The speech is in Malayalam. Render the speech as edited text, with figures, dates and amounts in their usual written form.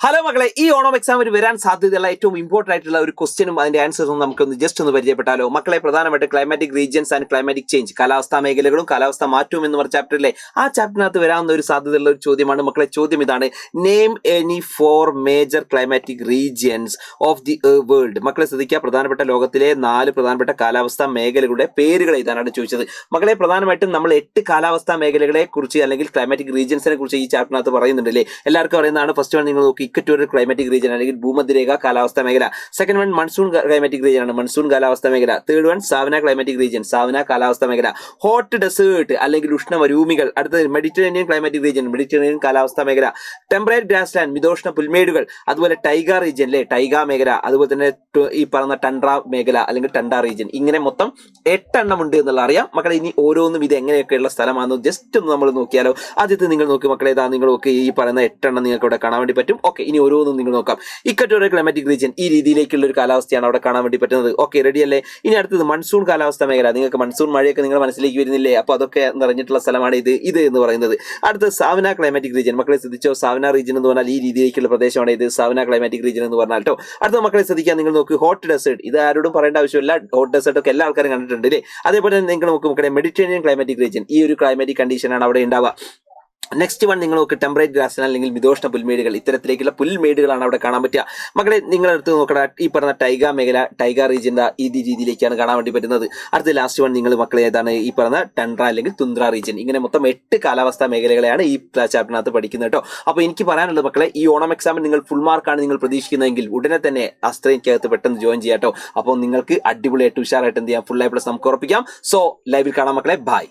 ഹലോ മക്കളെ, ഈ ഓണം എക്സാമിന് വരാൻ സാധ്യതയുള്ള ഏറ്റവും ഇമ്പോർട്ടന്റ് ആയിട്ടുള്ള ഒരു ക്വസ്റ്റ്യനും അതിന്റെ ആൻസേഴ്സും നമുക്കൊന്ന് ജസ്റ്റ് ഒന്ന് പരിചയപ്പെട്ടാലോ. മക്കളെ, പ്രധാനമായിട്ട് climatic regions and climatic change, കാലാവസ്ഥാ മേഖലകളും കാലാവസ്ഥ മാറ്റവും എന്ന് പറഞ്ഞ ചാപ്റ്ററിലെ ആ ചാപ്റ്ററിനകത്ത് വരാവുന്ന ഒരു സാധ്യതയുള്ള ഒരു ചോദ്യമാണ് മക്കളെ. ചോദ്യം ഇതാണ്: name any 4 major climatic regions of the world. മക്കളെ ശ്രദ്ധിക്കുക, പ്രധാനപ്പെട്ട ലോകത്തിലെ 4 പ്രധാനപ്പെട്ട കാലാവസ്ഥാ മേഖലകളുടെ പേരുകൾ എഴുതാനാണ് ചോദിച്ചത്. മക്കളെ, പ്രധാനമായിട്ടും നമ്മൾ 8 കാലാവസ്ഥാ മേഖലകളെ കുറിച്ച് അല്ലെങ്കിൽ ക്ലൈമാറ്റിക് റീജിയൻസിനെ കുറിച്ച് ഈ ചാപ്റ്ററിനകത്ത് പറയുന്നുണ്ടല്ലേ. എല്ലാവർക്കും അറിയുന്നതാണ്. ഫസ്റ്റ് വൺ നിങ്ങൾ നോക്കി, ഇക്വറ്റോറിയൽ ക്ലൈമാറ്റിക് റീജിയൻ അല്ലെങ്കിൽ ഭൂമധ്യരേഖ കാലാവസ്ഥാ മേഖല. Second one monsoon climatic region ആണ്, മൺസൂൺ കാലാവസ്ഥാ മേഖല. Third one savanna climatic region, savanna കാലാവസ്ഥാ മേഖല. ഹോട്ട് ഡെസേർട്ട് അല്ലെങ്കിൽ ഉഷ്ണമരുഭൂമികൾ. അടുത്തത് മെഡിറ്ററേനിയൻ ക്ലൈമാറ്റിക് റീജിയൻ, മെഡിറ്ററേനിയൻ കാലാവസ്ഥാ മേഖല. ടെമ്പറേറ്റ് ഗ്രാസ് ലാൻഡ്, മിതോഷ്ണ പുൽമേടുകൾ. അതുപോലെ ടൈഗ റീജിയൻ അല്ലെ, ടൈഗ മേഖല. അതുപോലെ തന്നെ ഈ പറഞ്ഞ ടണ്ട്ര മേഖല അല്ലെങ്കിൽ ടണ്ട റീജിയൻ. ഇങ്ങനെ മൊത്തം 8 എണ്ണം ഉണ്ട് എന്നുള്ള അറിയാം മക്കളെ. ഇനി ഓരോന്നും ഇത് എങ്ങനെയൊക്കെയുള്ള സ്ഥലമാണെന്ന് ജസ്റ്റ് ഒന്ന് നമ്മൾ നോക്കിയാലോ. ആദ്യത്തെ നിങ്ങൾ നോക്കി മക്കളെ, ഇതാ നിങ്ങൾ നോക്കി, ഈ പറയുന്ന 8 എണ്ണം നിങ്ങൾക്ക് ഇവിടെ കാണാൻ വേണ്ടി പറ്റും. ഓക്കെ, ഇനി ഓരോന്നും നിങ്ങൾ നോക്കാം. ഇക്വറ്റോറിയൽ ക്ലൈമാറ്റിക് റീജിയൻ, ഈ രീതിയിലേക്കുള്ള ഒരു കാലാവസ്ഥയാണ് അവിടെ കാണാൻ വേണ്ടി പറ്റുന്നത്. ഓക്കെ, റെഡി അല്ലേ? ഇനി അടുത്തത് മൺസൂൺ കാലാവസ്ഥാ മേഖല. നിങ്ങൾക്ക് മൺസൂൺ മഴയൊക്കെ നിങ്ങൾ മനസ്സിലേക്ക് വരുന്നില്ലേ? അപ്പോൾ അതൊക്കെ നിറഞ്ഞിട്ടുള്ള സ്ഥലമാണ് ഇത് എന്ന് പറയുന്നത്. അടുത്തത് സാവന ക്ലൈമാറ്റിക് റീജിയൻ. മക്കളെ ശ്രദ്ധിച്ചോ, സാവന റീജിയൻ എന്ന് പറഞ്ഞാൽ ഈ രീതിയിലേക്കുള്ള പ്രദേശമാണ് ഇത്, സാവന ക്ലൈമാറ്റിക് റീജിയൻ എന്ന് പറഞ്ഞാൽ കേട്ടോ. അടുത്ത മക്കളെ ശ്രദ്ധിക്കാൻ നിങ്ങൾ നോക്ക്, ഹോട്ട് ഡെസേർട്ട്. ഇത് ആരോടും പറയേണ്ട ആവശ്യമില്ല, ഹോട്ട് ഡെസേർട്ട് ഒക്കെ എല്ലാ ആൾക്കാരും കണ്ടിട്ടുണ്ട് അല്ലേ. അതേപോലെ തന്നെ നിങ്ങൾ നോക്ക് മക്കളെ, മെഡിറ്ററേനിയൻ ക്ലൈമാറ്റിക് റീജിയൻ. ഈ ഒരു ക്ലൈമാറ്റിക് കണ്ടീഷനാണ് അവിടെ ഉണ്ടാവുക. നെക്സ്റ്റ് വൺ നിങ്ങൾ നോക്ക്, ടെമ്പറേറ്റ് ഗ്രാസ് അല്ലെങ്കിൽ മിതോഷ്ണ പുൽമേടുകൾ. ഇത്തരത്തിലേക്കുള്ള പുൽമേടുകളാണ് അവിടെ കാണാൻ പറ്റുക. മക്കളെ നിങ്ങൾ എടുത്ത് നോക്കണ ഈ പറഞ്ഞ ടൈഗ മേഖല, ടൈഗ റീജിയൻ്റെ ഈ രീതിയിലേക്കാണ് കാണാൻ വേണ്ടി പറ്റുന്നത്. അടുത്ത ലാസ്റ്റ് വൺ നിങ്ങൾ മക്കളെ ഏതാണ്, ഈ പറഞ്ഞ ടണ്ട്ര അല്ലെങ്കിൽ തുന്ദ്ര റീജിയൻ. ഇങ്ങനെ മൊത്തം 8 കാലാവസ്ഥാ മേഖലകളെയാണ് ഈ ചാപ്റ്ററിനകത്ത് പഠിക്കുന്നത് കേട്ടോ. അപ്പോൾ എനിക്ക് പറയാനുള്ളത് മക്കളെ, ഈ ഓണം എക്സാമിൽ നിങ്ങൾ ഫുൾ മാർക്കാണ് നിങ്ങൾ പ്രതീക്ഷിക്കുന്നതെങ്കിൽ ഉടനെ തന്നെ അസ്ത്രയ്ക്കകത്ത് പെട്ടെന്ന് ജോയിൻ ചെയ്യാം കേട്ടോ. അപ്പോൾ നിങ്ങൾക്ക് അടിപൊളിയായിട്ട് ഉഷാറായിട്ട് എന്ത് ചെയ്യാം, ഫുൾ A+ നമുക്ക് ഉറപ്പിക്കാം. സോ ലൈവിൽ കാണാം മക്കളെ, ബൈ.